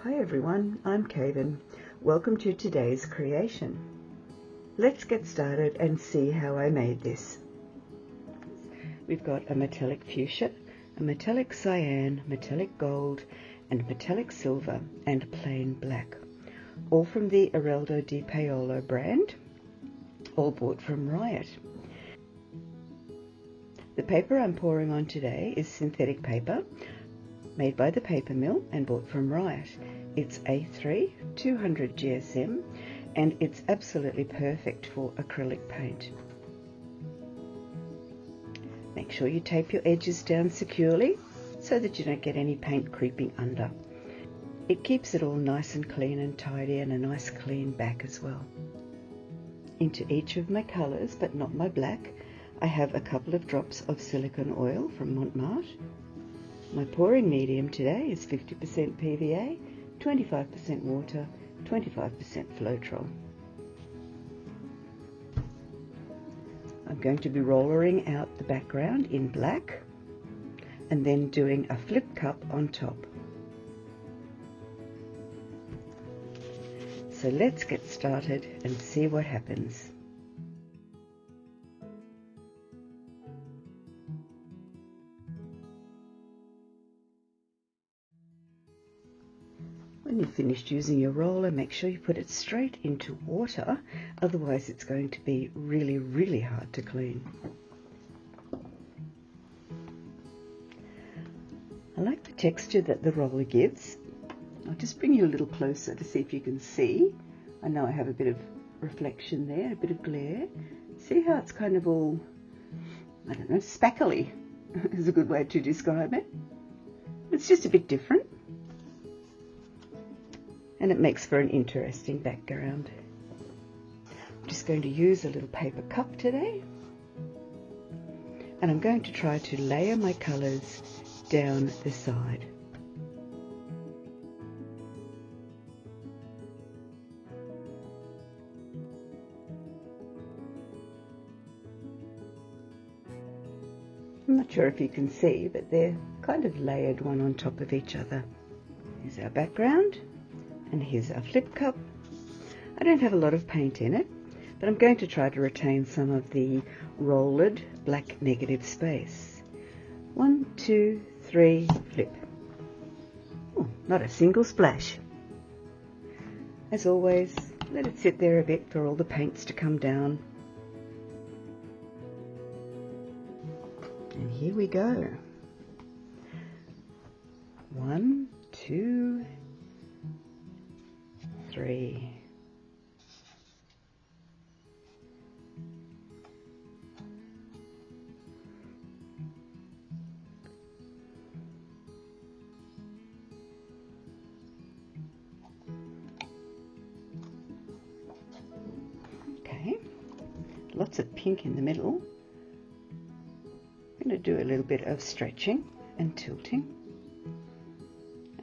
Hi everyone, I'm Caven. Welcome to today's creation. Let's get started and see how I made this. We've got a metallic fuchsia, a metallic cyan, metallic gold, and metallic silver, and plain black. All from the Eraldo di Paolo brand, all bought from Riot. The paper I'm pouring on today is synthetic paper, made by the paper mill and bought from Riot. It's A3 200 GSM and it's absolutely perfect for acrylic paint. Make sure you tape your edges down securely so that you don't get any paint creeping under. It keeps it all nice and clean and tidy, and a nice clean back as well. Into each of my colours, but not my black, I have a couple of drops of silicone oil from Mont Marte. My pouring medium today is 50% PVA, 25% water, 25% Floetrol. I'm going to be rollering out the background in black and then doing a flip cup on top. So let's get started and see what happens. When you've finished using your roller, make sure you put it straight into water, otherwise it's going to be really hard to clean. I like the texture that the roller gives. I'll just bring you a little closer to see if you can see. I know I have a bit of reflection there, a bit of glare. See how it's kind of all, I don't know, spackly is a good way to describe it. It's just a bit different. And it makes for an interesting background. I'm just going to use a little paper cup today. And I'm going to try to layer my colours down the side. I'm not sure if you can see, but they're kind of layered one on top of each other. Here's our background, and here's our flip cup. I don't have a lot of paint in it, but I'm going to try to retain some of the rolled black negative space. 1, 2, 3, flip. Oh, not a single splash. As always, let it sit there a bit for all the paints to come down. And here we go. 1, 2, 3. Okay, lots of pink in the middle. I'm going to do a little bit of stretching and tilting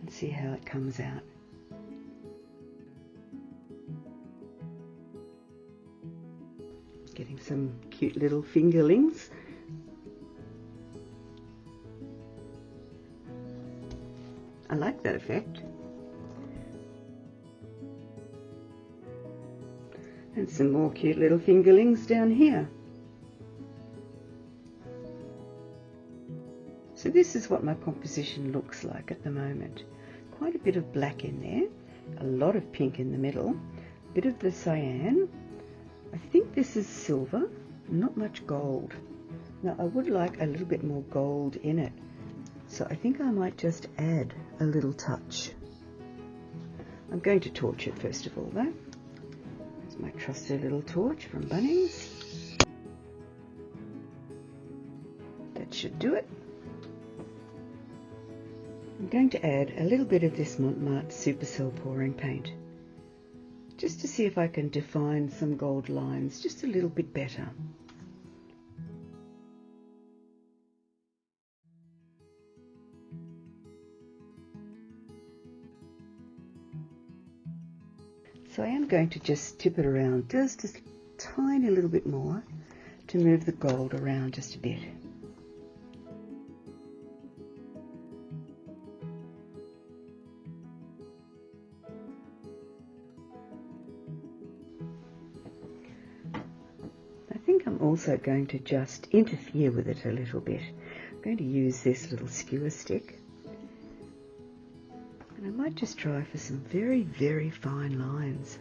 and see how it comes out. Getting some cute little fingerlings. I like that effect. And some more cute little fingerlings down here. So this is what my composition looks like at the moment. Quite a bit of black in there, a lot of pink in the middle, a bit of the cyan. I think this is silver, not much gold. Now I would like a little bit more gold in it, so I think I might just add a little touch. I'm going to torch it first of all though. There's my trusty little torch from Bunnings. That should do it. I'm going to add a little bit of this Mont Marte Supercell pouring paint, just to see if I can define some gold lines just a little bit better. So I am going to just tip it around just a tiny little bit more to move the gold around just a bit. also going to just interfere with it a little bit. I'm going to use this little skewer stick, and I might just try for some very, very fine lines.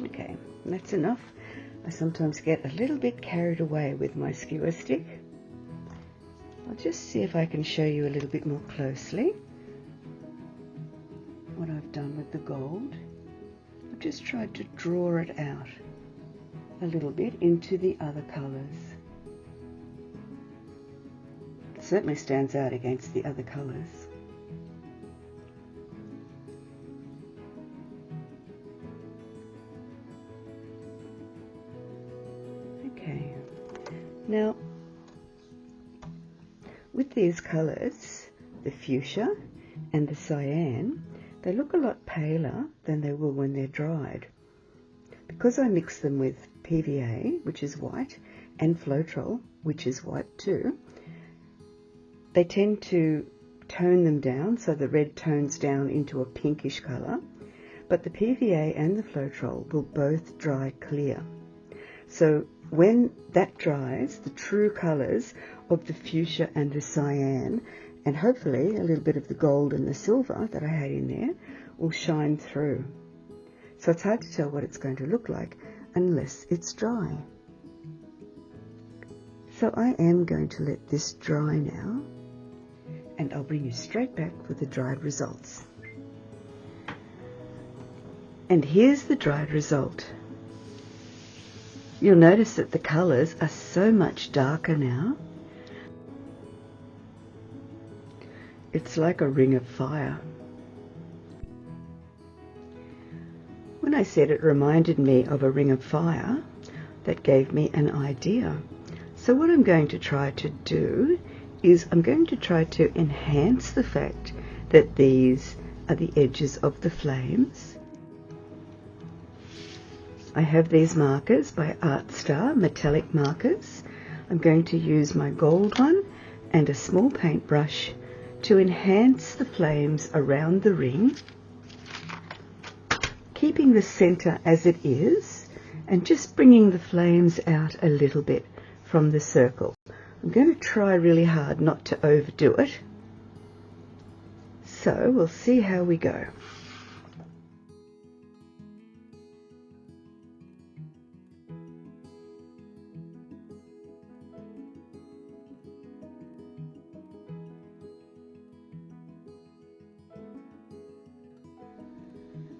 Okay, that's enough. I sometimes get a little bit carried away with my skewer stick. I'll just see if I can show you a little bit more closely what I've done with the gold. I've just tried to draw it out a little bit into the other colours. It certainly stands out against the other colours. Okay, now with these colours, the fuchsia and the cyan, they look a lot paler than they will when they're dried. Because I mix them with PVA, which is white, and Floetrol, which is white too, they tend to tone them down, so the red tones down into a pinkish colour, but the PVA and the Floetrol will both dry clear. So when that dries, the true colours of the fuchsia and the cyan, and hopefully a little bit of the gold and the silver that I had in there, will shine through. So it's hard to tell what it's going to look like unless it's dry. So I am going to let this dry now, and I'll bring you straight back with the dried results. And here's the dried result. You'll notice that the colours are so much darker now. It's like a ring of fire. When I said it reminded me of a ring of fire, that gave me an idea. So what I'm going to try to do is I'm going to try to enhance the fact that these are the edges of the flames. I have these markers by Artstar, metallic markers. I'm going to use my gold one and a small paintbrush to enhance the flames around the ring, keeping the center as it is and just bringing the flames out a little bit from the circle. I'm going to try really hard not to overdo it, so we'll see how we go.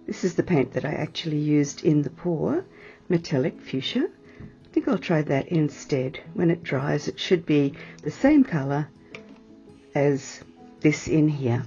This is the paint that I actually used in the pour, metallic fuchsia. I think I'll try that instead. When it dries, it should be the same colour as this in here.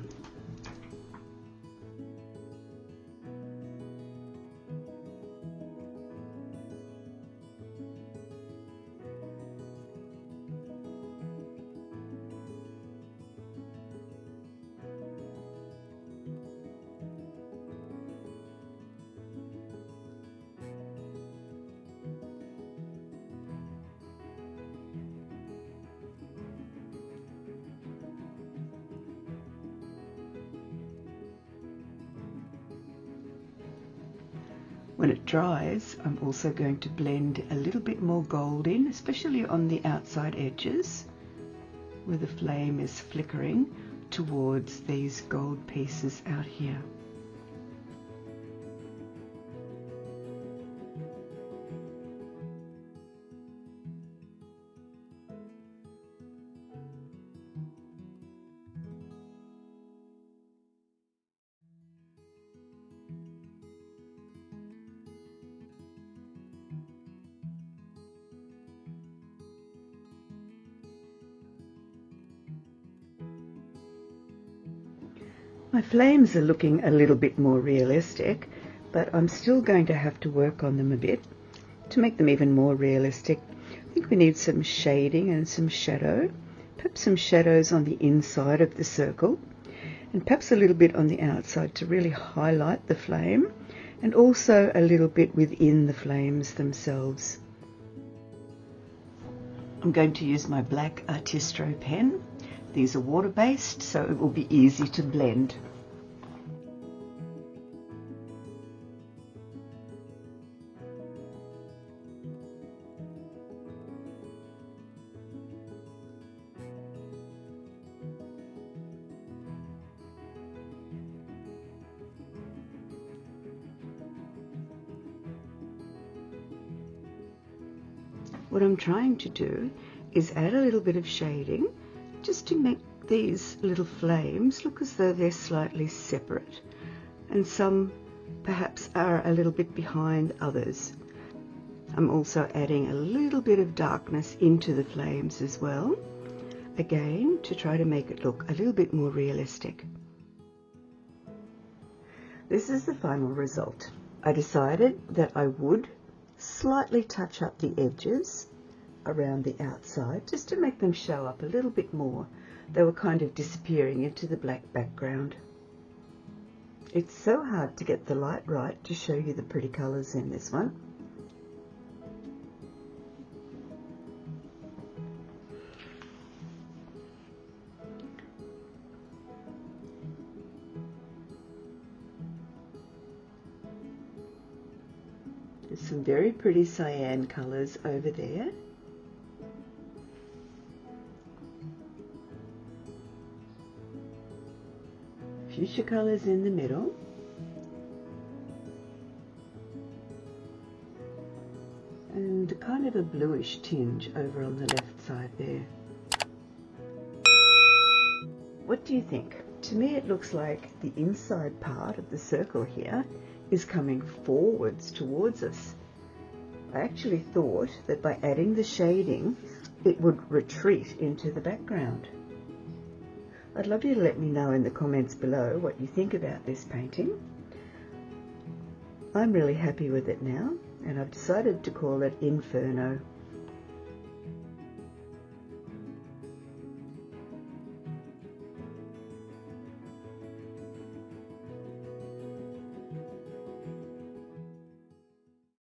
When it dries, I'm also going to blend a little bit more gold in, especially on the outside edges where the flame is flickering towards these gold pieces out here. My flames are looking a little bit more realistic, but I'm still going to have to work on them a bit to make them even more realistic. I think we need some shading and some shadow, perhaps some shadows on the inside of the circle, and perhaps a little bit on the outside to really highlight the flame, and also a little bit within the flames themselves. I'm going to use my black Artistro pen. These are water-based, so it will be easy to blend. What I'm trying to do is add a little bit of shading just to make these little flames look as though they're slightly separate, and some perhaps are a little bit behind others. I'm also adding a little bit of darkness into the flames as well, again to try to make it look a little bit more realistic. This is the final result. I decided that I would slightly touch up the edges around the outside just to make them show up a little bit more. They were kind of disappearing into the black background. It's so hard to get the light right to show you the pretty colours in this one. There's some very pretty cyan colours over there. Fuchsia colours in the middle. And kind of a bluish tinge over on the left side there. What do you think? To me it looks like the inside part of the circle here is coming forwards towards us. I actually thought that by adding the shading it would retreat into the background. I'd love you to let me know in the comments below what you think about this painting. I'm really happy with it now, and I've decided to call it Inferno.